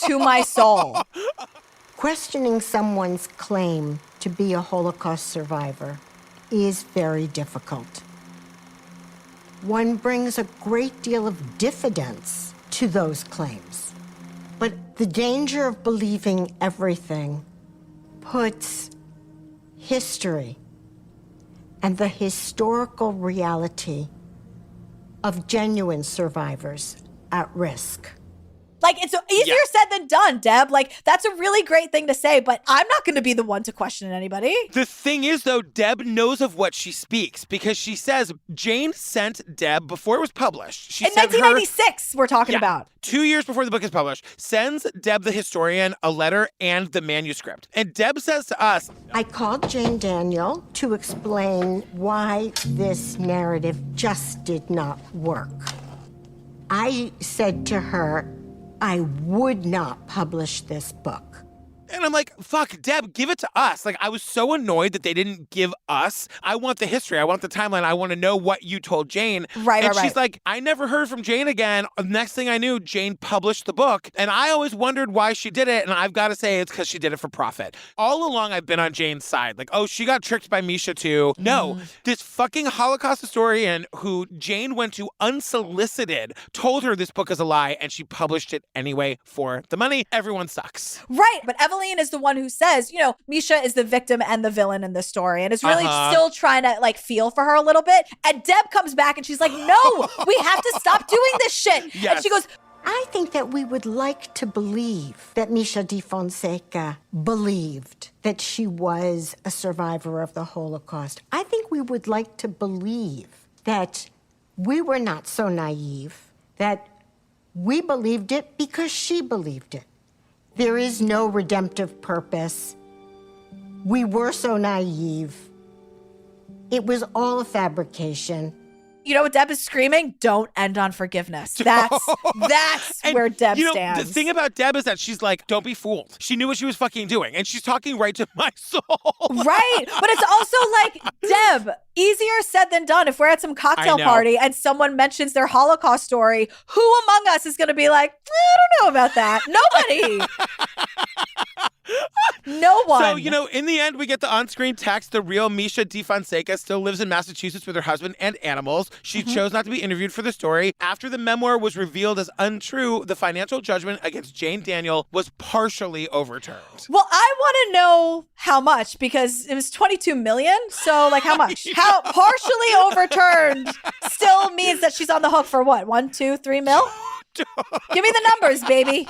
to my soul. Questioning someone's claim to be a Holocaust survivor is very difficult. One brings a great deal of diffidence to those claims. But the danger of believing everything puts history and the historical reality of genuine survivors at risk. Like, it's easier said than done, Deb. Like, that's a really great thing to say, but I'm not going to be the one to question anybody. The thing is, though, Deb knows of what she speaks because she says Jane sent Deb, before it was published. In 1996, we're talking about. 2 years before the book is published, sends Deb, the historian, a letter and the manuscript. And Deb says to us, I called Jane Daniel to explain why this narrative just did not work. I said to her, I would not publish this book. And I'm like, fuck, Deb, give it to us. Like, I was so annoyed that they didn't give us. I want the history. I want the timeline. I want to know what you told Jane. And she's like, I never heard from Jane again. Next thing I knew, Jane published the book. And I always wondered why she did it. And I've got to say it's because she did it for profit. All along, I've been on Jane's side. Like, oh, she got tricked by Misha too. No, this fucking Holocaust historian who Jane went to unsolicited told her this book is a lie. And she published it anyway for the money. Everyone sucks. Right. But Evelyn is the one who says, Misha is the victim and the villain in this story and is really still trying to like feel for her a little bit. And Deb comes back and she's like, no, we have to stop doing this shit. Yes. And she goes, I think that we would like to believe that Misha Defonseca believed that she was a survivor of the Holocaust. I think we would like to believe that we were not so naive, that we believed it because she believed it. There is no redemptive purpose. We were so naive. It was all a fabrication. You know what Deb is screaming? Don't end on forgiveness. That's where Deb stands. The thing about Deb is that she's like, don't be fooled. She knew what she was fucking doing. And she's talking right to my soul. Right. But it's also like, Deb, easier said than done. If we're at some cocktail party and someone mentions their Holocaust story, who among us is going to be like, I don't know about that? Nobody. No one. So, in the end, we get the on-screen text. The real Misha Defonseca still lives in Massachusetts with her husband and animals. She chose not to be interviewed for the story. After the memoir was revealed as untrue, the financial judgment against Jane Daniel was partially overturned. Well, I want to know how much, because it was $22 million. So, like, how much? How partially overturned still means that she's on the hook for what? 1, 2, 3 mil? Give me the numbers, baby.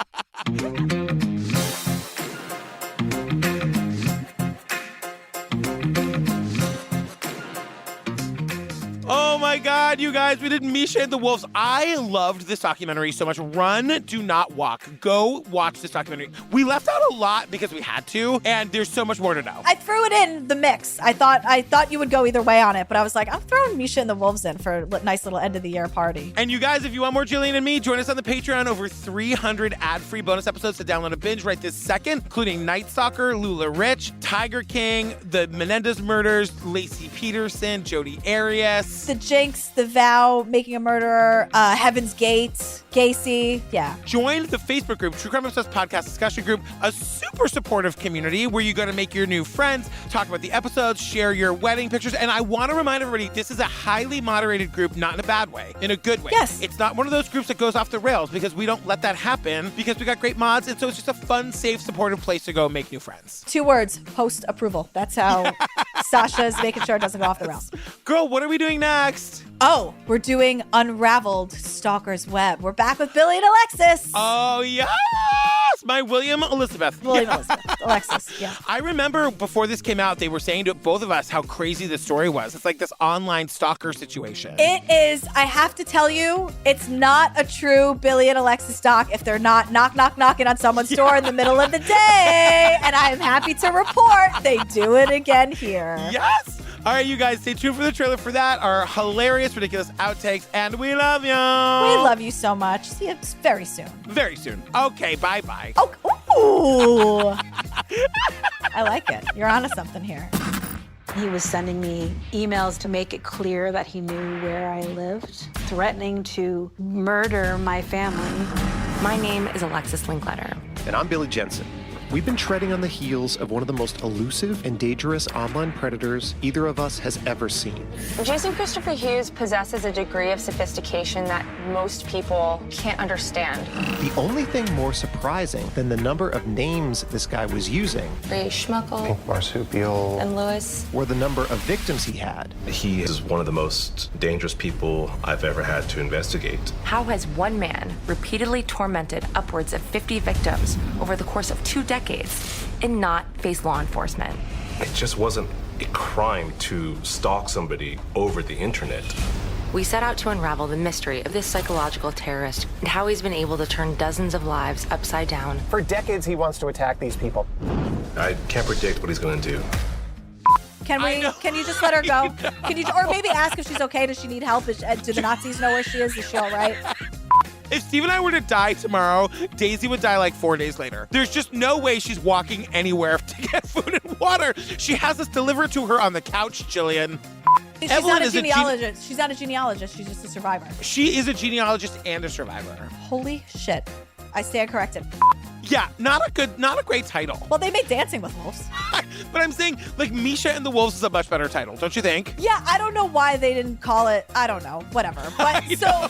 Oh my God, you guys, we did Misha and the Wolves. I loved this documentary so much. Run, do not walk. Go watch this documentary. We left out a lot because we had to, and there's so much more to know. I threw it in the mix. I thought you would go either way on it, but I was like, I'm throwing Misha and the Wolves in for a nice little end of the year party. And you guys, if you want more Gillian and me, join us on the Patreon. Over 300 ad-free bonus episodes to download and binge right this second, including Night Stalker, Lula Rich, Tiger King, the Menendez murders, Lacey Peterson, Jodi Arias, The Jinx, The Vow, Making a Murderer, Heaven's Gate, Gacy. Yeah. Join the Facebook group, True Crime Obsessed Podcast Discussion Group, a super supportive community where you're going to make your new friends, talk about the episodes, share your wedding pictures. And I want to remind everybody, this is a highly moderated group, not in a bad way, in a good way. Yes. It's not one of those groups that goes off the rails because we don't let that happen because we got great mods. And so it's just a fun, safe, supportive place to go make new friends. 2 words, post approval. That's how Sasha's making sure it doesn't go off the rails. Girl, what are we doing next? Oh, we're doing Unraveled Stalker's Web. We're back with Billy and Alexis. Oh, yes! My William Elizabeth. Elizabeth. Alexis, yeah. I remember before this came out, they were saying to both of us how crazy this story was. It's like this online stalker situation. It is, I have to tell you, it's not a true Billy and Alexis doc if they're not knocking on someone's door in the middle of the day. And I am happy to report they do it again here. Yes! All right, you guys, stay tuned for the trailer for that, our hilarious, ridiculous outtakes, and we love you. We love you so much. See you very soon. Very soon. Okay, bye-bye. Oh, ooh. I like it. You're onto something here. He was sending me emails to make it clear that he knew where I lived, threatening to murder my family. My name is Alexis Linkletter. And I'm Billy Jensen. We've been treading on the heels of one of the most elusive and dangerous online predators either of us has ever seen. Jason Christopher Hughes possesses a degree of sophistication that most people can't understand. The only thing more surprising than the number of names this guy was using, Ray Schmuckel, Pink Marsupial, and Lewis, were the number of victims he had. He is one of the most dangerous people I've ever had to investigate. How has one man repeatedly tormented upwards of 50 victims over the course of 2 decades and not face law enforcement? It just wasn't a crime to stalk somebody over the internet. We set out to unravel the mystery of this psychological terrorist and how he's been able to turn dozens of lives upside down. For decades, he wants to attack these people. I can't predict what he's going to do. Can you just let her go? Can you, or maybe ask if she's okay? Does she need help? Do the Nazis know where she is? Is she all right? If Steve and I were to die tomorrow, Daisy would die like 4 days later. There's just no way she's walking anywhere to get food and water. She has us delivered to her on the couch, Jillian. She's Evelyn not a is genealogist. She's not a genealogist. She's just a survivor. She is a genealogist and a survivor. Holy shit. I stand corrected. Yeah, not a great title. Well, they made Dancing with Wolves. But I'm saying, like, Misha and the Wolves is a much better title, don't you think? Yeah, I don't know why they didn't call it, I don't know, whatever. But so